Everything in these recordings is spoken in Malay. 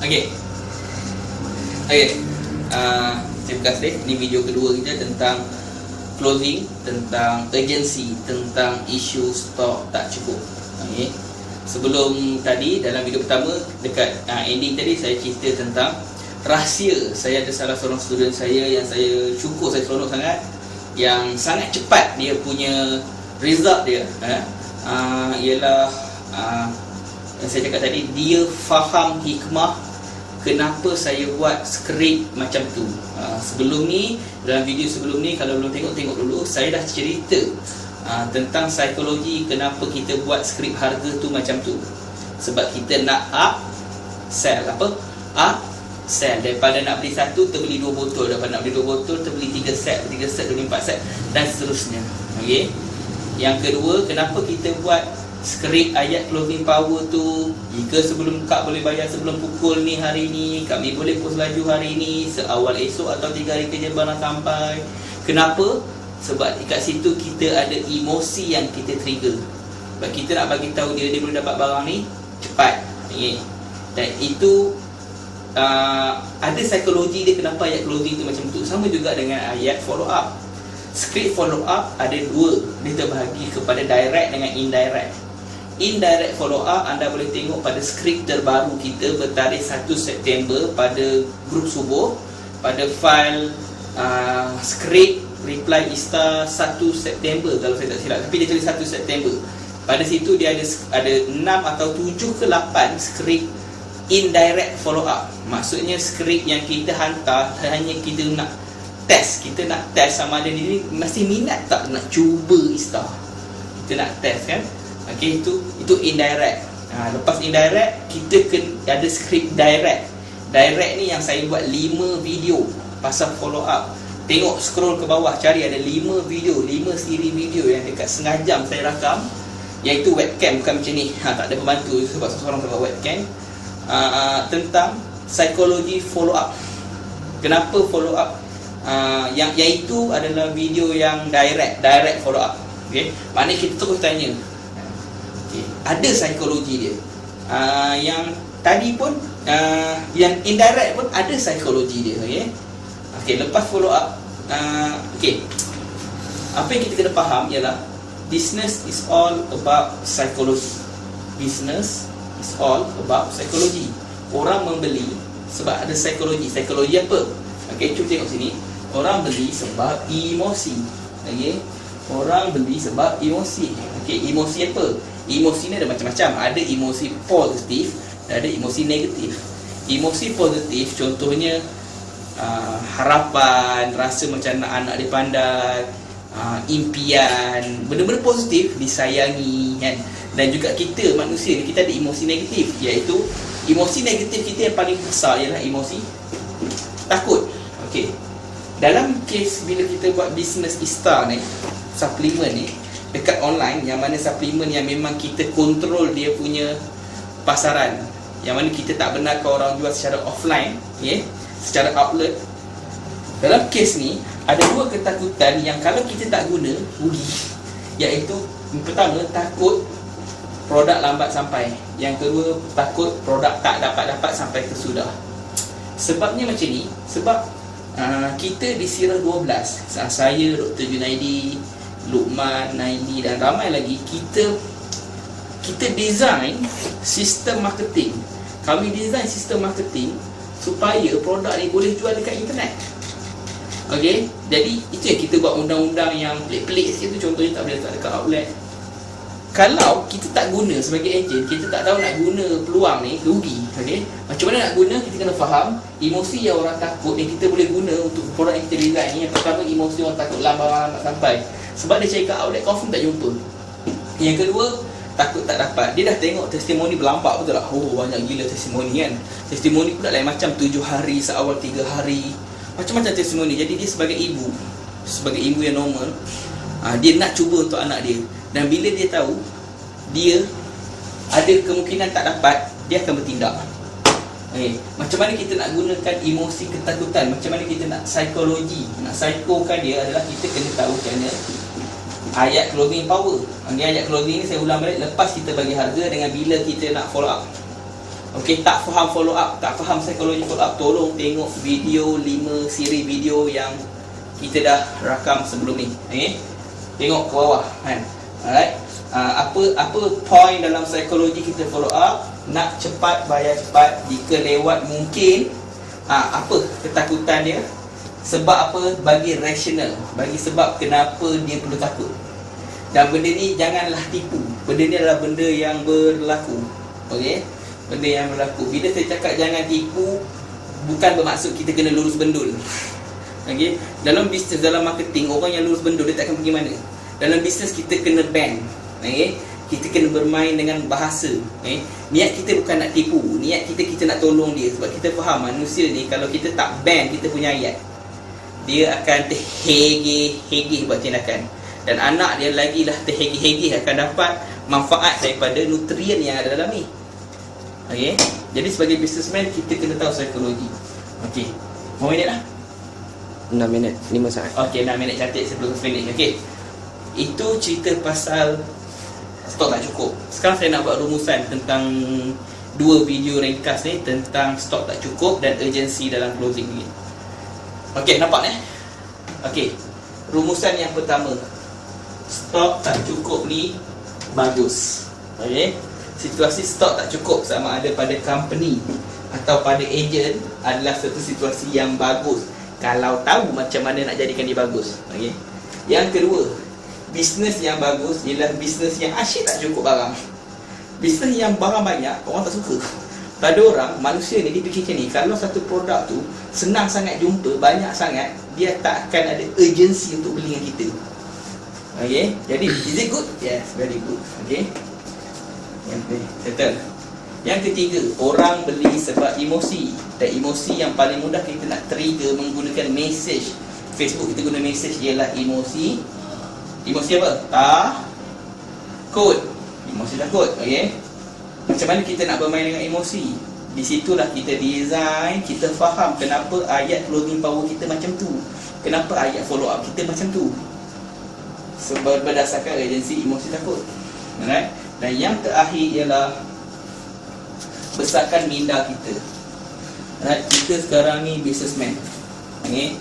Okey. Okey. Terima kasih. Ini video kedua kita tentang closing, tentang urgency, tentang isu stok tak cukup. Okey. Sebelum tadi dalam video pertama dekat ending tadi saya cerita tentang rahsia. Saya ada salah seorang student saya yang saya syukur, saya seronok sangat, yang sangat cepat dia punya result dia. Ialah yang saya cakap tadi, dia faham hikmah kenapa saya buat skrip macam tu. Sebelum ni, dalam video sebelum ni, kalau belum tengok dulu, saya dah cerita tentang psikologi kenapa kita buat skrip harga tu macam tu. Sebab kita nak up sell. Up sell. Daripada nak beli satu, terbeli 2 botol. Daripada nak beli 2 botol, terbeli 3 set, terbeli 4 set, dan seterusnya. Okey. Yang kedua, kenapa kita buat skrip ayat closing power tu? Jika sebelum Kak boleh bayar sebelum pukul ni hari ni, kami boleh post laju hari ni, seawal esok atau 3 hari kerja barang sampai. Kenapa? Sebab kat situ kita ada emosi yang kita trigger. Sebab kita nak bagi tahu dia boleh dapat barang ni cepat. Dan itu ada psikologi dia kenapa ayat closing tu macam tu. Sama juga dengan ayat follow up. Skrip follow up ada 2. Dia terbahagi kepada direct dengan indirect. Indirect follow up anda boleh tengok pada skrip terbaru kita bertarikh 1 September pada grup subuh, pada file skrip reply Ista 1 September kalau saya tak silap, tapi dia tulis 1 September. Pada situ dia ada 6 atau 7 ke 8 skrip indirect follow up. Maksudnya skrip yang kita hantar hanya kita nak test, kita nak test sama ada dia masih minat tak nak cuba Ista. Kita nak test kan. Okey, itu indirect. Lepas indirect, kita ada skrip direct. Direct ni yang saya buat 5 video pasal follow up. Tengok, scroll ke bawah, cari ada 5 video, 5 siri video yang dekat setengah jam saya rakam. Iaitu webcam, bukan macam ni. Tak ada pembantu sebab seorang pakai webcam. Tentang psikologi follow up. Kenapa follow up? Yang itu adalah video yang direct follow up. Okay? Maknanya kita terus tanya. Okay. Ada psikologi dia. Yang tadi pun yang indirect pun ada psikologi dia. Okay, lepas follow up, okay, apa yang kita kena faham ialah business is all about psychology. Business is all about psychology. Orang membeli sebab ada psikologi. Psikologi apa? Okay, cuba tengok sini. Orang beli sebab emosi. Okay, orang beli sebab emosi. Okay, emosi apa? Emosi ni ada macam-macam. Ada emosi positif dan ada emosi negatif. Emosi positif contohnya harapan, rasa macam anak dia pandai, impian, benda-benda positif, disayangi kan. Dan juga kita manusia ni, kita ada emosi negatif, iaitu emosi negatif kita yang paling besar ialah emosi takut. Okey. Dalam kes bila kita buat bisnes Ista ni, suplemen ni dekat online, yang mana suplemen yang memang kita kontrol dia punya pasaran, yang mana kita tak benarkan orang jual secara offline, secara outlet. Dalam kes ni ada 2 ketakutan yang kalau kita tak guna rugi. Iaitu pertama, takut produk lambat sampai. Yang kedua, takut produk tak dapat sampai ke sudah. Sebabnya macam ni, sebab kita di Sirah 12, saya, Dr. Junaidi, Luqman, Naidi dan ramai lagi, kita design sistem marketing. Kami design sistem marketing supaya produk ni boleh jual dekat internet. Okey, jadi itu yang kita buat undang-undang yang pelik-pelik sikit tu. Contohnya tak boleh letak dekat outlet. Kalau kita tak guna sebagai ejen, kita tak tahu nak guna peluang ni, rugi. Okey, macam mana nak guna? Kita kena faham emosi yang orang takut yang kita boleh guna untuk produk yang kita design ni. Yang pertama, emosi orang takut lambat sampai. Sebab dia cari kat outlet, confirm tak jumpa. Yang kedua, takut tak dapat. Dia dah tengok testimoni berlambat, betul tak? Oh, banyak gila testimoni kan. Testimoni pula lain macam, 7 hari, seawal 3 hari, macam-macam testimoni. Jadi dia sebagai ibu yang normal, dia nak cuba untuk anak dia. Dan bila dia tahu dia ada kemungkinan tak dapat, dia akan bertindak. Macam mana kita nak gunakan emosi ketakutan, macam mana kita nak psikologi, nak psikokan dia, adalah kita kena tahu macam mana ayat closing power. Ayat closing ni saya ulang balik, lepas kita bagi harga dengan bila kita nak follow up. Okey, tak faham follow up, tak faham psikologi follow up, tolong tengok video 5 siri video yang kita dah rakam sebelum ni. Okey. Tengok ke bawah kan. Alright. Apa point dalam psikologi kita follow up? Nak cepat bayar cepat. Jika lewat mungkin, apa ketakutan dia? Sebab apa? Bagi rasional, bagi sebab kenapa dia perlu takut. Dan benda ni janganlah tipu. Benda ni adalah benda yang berlaku. Okey, benda yang berlaku. Bila saya cakap jangan tipu, bukan bermaksud kita kena lurus bendul. Okey, dalam bisnes, dalam marketing, orang yang lurus bendul dia takkan pergi mana. Dalam bisnes kita kena band. Okey, kita kena bermain dengan bahasa. Okey, niat kita bukan nak tipu, niat kita nak tolong dia. Sebab kita faham manusia ni kalau kita tak band kita punya ayat, dia akan terhegeh-hegeh buat tindakan. Dan anak dia lagilah terhegeh-hegeh akan dapat manfaat daripada nutrien yang ada dalam ni. Okey, jadi sebagai businessman kita kena tahu psikologi. Okey, berapa minit lah? 6 minit, 5 saat. Okey, 6 minit cantik sebelum finish. Okey, itu cerita pasal stok tak cukup. Sekarang saya nak buat rumusan tentang 2 video ringkas ni, tentang stok tak cukup dan urgency dalam closing ni. Okey, nampak ni? Okey, rumusan yang pertama, stok tak cukup ni bagus. Okey, situasi stok tak cukup sama ada pada company atau pada agent adalah satu situasi yang bagus kalau tahu macam mana nak jadikan dia bagus. Okey. Yang kedua, bisnes yang bagus ialah bisnes yang asyik tak cukup barang. Bisnes yang barang banyak, orang tak suka. Pada orang, manusia ni dia fikir macam ni, kalau satu produk tu senang sangat jumpa, banyak sangat, dia tak akan ada urgency untuk beli dengan kita. Okey, jadi is it good? Yes, very good. Okey. Settle. Yang ketiga, orang beli sebab emosi. Dan emosi yang paling mudah kita nak trigger menggunakan message. Facebook kita guna message ialah emosi. Emosi apa? Takut. Emosi takut. Okey. Macam mana kita nak bermain dengan emosi? Di situlah kita design, kita faham kenapa ayat closing power kita macam tu, kenapa ayat follow up kita macam tu. Sebab berdasarkan urgency emosi takut. Alright. Dan yang terakhir ialah besarkan minda kita. Alright, kita sekarang ni businessman. Okay?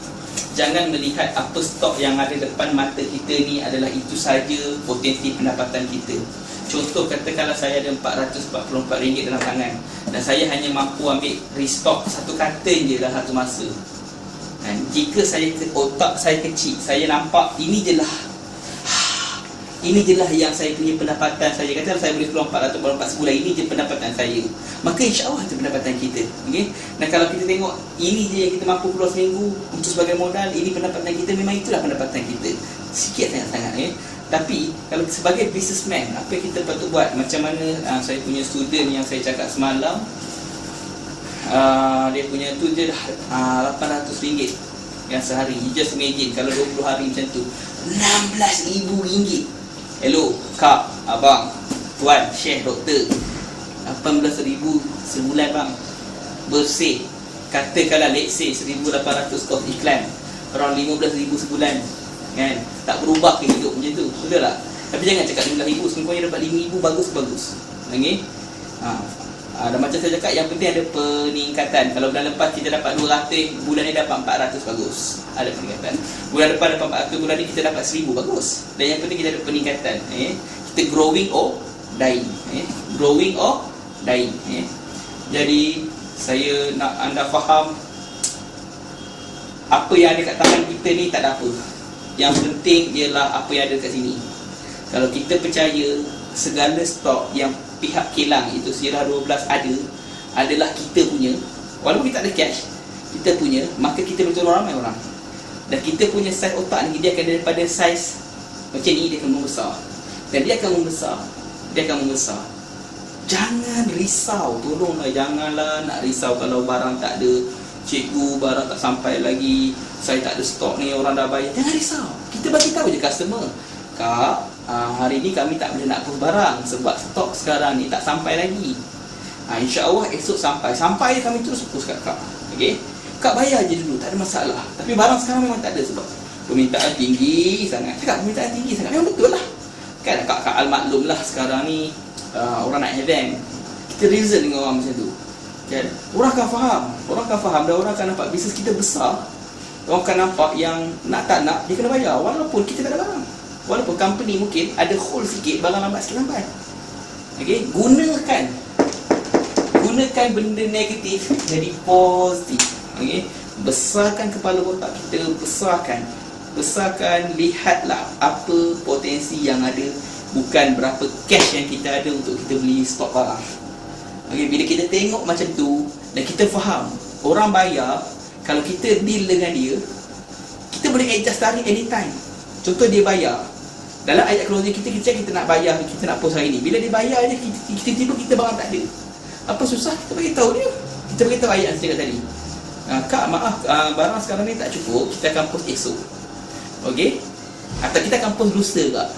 Jangan melihat apa stok yang ada depan mata kita ni adalah itu saja potensi pendapatan kita. Contoh, katakanlah saya ada RM444 dalam tangan dan saya hanya mampu ambil restock satu karton je dalam satu masa. Dan jika saya otak saya kecil, saya nampak ini je lah yang saya punya pendapatan saya. Katakanlah saya boleh keluar RM444 sebulan, ini je pendapatan saya, maka insya-Allah itu pendapatan kita. Okey. Dan kalau kita tengok ini je yang kita mampu keluar seminggu untuk sebagai modal, ini pendapatan kita, memang itulah pendapatan kita. Sikit sangat-sangat Tapi kalau sebagai businessman, apa yang kita patut buat? Macam mana saya punya student yang saya cakap semalam, dia punya tu je dah RM800 yang sehari. You just imagine kalau 20 hari macam tu, RM16,000. Hello, kak, abang, tuan, syekh, doktor, 18,000 sebulan bang. Bersih. Katakanlah let's say 1,800 kos iklan, around 15,000 sebulan. Kan? Tak berubah ke hidup macam tu? Betul tak? Tapi jangan cakap 15,000, semuanya dapat 5,000, bagus-bagus. Okey? Dan macam saya cakap, yang penting ada peningkatan. Kalau bulan lepas kita dapat 200, bulan ni dapat 400, bagus. Ada peningkatan. Bulan depan dapat 400, bulan ni kita dapat 1,000, bagus. Dan yang penting kita ada peningkatan. Kita growing or dying. Growing or dying. Jadi saya nak anda faham, apa yang ada kat tangan kita ni tak ada apa. Yang penting ialah apa yang ada kat sini. Kalau kita percaya segala stok yang pihak kilang itu Sirah 12 adalah kita punya, walaupun kita tak ada cash, kita punya, maka kita boleh tolong ramai orang. Dan kita punya saiz otak ni, dia akan daripada saiz macam ni, dia akan membesar. Dan dia akan membesar. Jangan risau, tolonglah, janganlah nak risau kalau barang tak ada. Cikgu, barang tak sampai lagi, saya tak ada stok ni, orang dah bayar. Jangan risau, kita bagi tahu je customer, kak, hari ni kami tak boleh nak push barang sebab stok sekarang ni tak sampai lagi. InsyaAllah esok sampai kami terus push kat kak. Okay? Kak bayar je dulu, tak ada masalah. Tapi barang sekarang memang tak ada sebab permintaan tinggi sangat. Cakap permintaan tinggi sangat, memang betul lah. Kan kak al-maklum lah sekarang ni, orang nak event, kita reason dengan orang macam tu. kan? Orang akan faham dan orang akan nampak bisnes kita besar. Orang akan nampak yang nak tak nak dia kena bayar walaupun kita tak ada barang. Walaupun company mungkin ada hole sikit, barang lambat sikit lambat. Okey, gunakan benda negatif jadi positif. Okey, besarkan kepala otak kita, besarkan, lihatlah apa potensi yang ada, bukan berapa cash yang kita ada untuk kita beli stok barang. Okey, bila kita tengok macam tu dan kita faham orang bayar, kalau kita deal dengan dia, kita boleh adjust tarikh anytime. Contoh dia bayar, dalam ayat closing kita nak bayar, kita nak post hari ni. Bila dia bayar je, kita tiba kita barang tak ada. Apa susah? Kita beritahu dia. Kita beritahu ayat yang saya cakap tadi. Kak, maaf, barang sekarang ni tak cukup, kita akan post esok. Okey? Atau kita akan post lusa kak.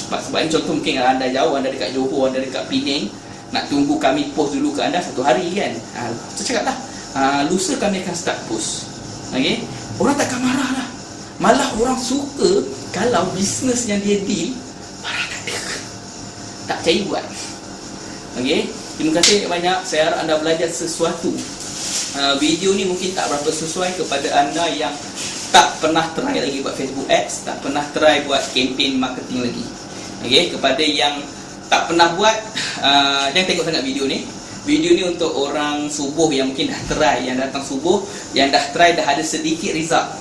Cepat. Sebab ni contoh mungkin anda jauh, anda dekat Johor, anda dekat Penang, nak tunggu kami post dulu ke anda 1 hari kan. Saya cakap lah, lusa kami akan start post. Okey? Orang takkan marah lah. Malah orang suka kalau bisnes yang dia deal barang tak ada, tak percaya buat. Okey, terima kasih banyak. Saya harap anda belajar sesuatu. Video ni mungkin tak berapa sesuai kepada anda yang tak pernah try lagi buat Facebook Ads, tak pernah try buat campaign marketing lagi. Okey, kepada yang tak pernah buat, jangan tengok sangat video ni. Video ni untuk orang subuh yang mungkin dah try, yang datang subuh, yang dah try, dah ada sedikit result,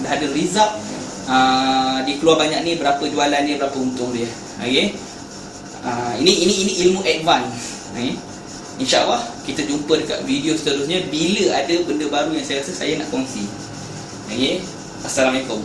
dia keluar banyak ni, berapa jualan dia, berapa untung dia. Okey. Ini ilmu advance. Okey. InsyaAllah kita jumpa dekat video seterusnya bila ada benda baru yang saya rasa saya nak kongsi. Okey. Assalamualaikum.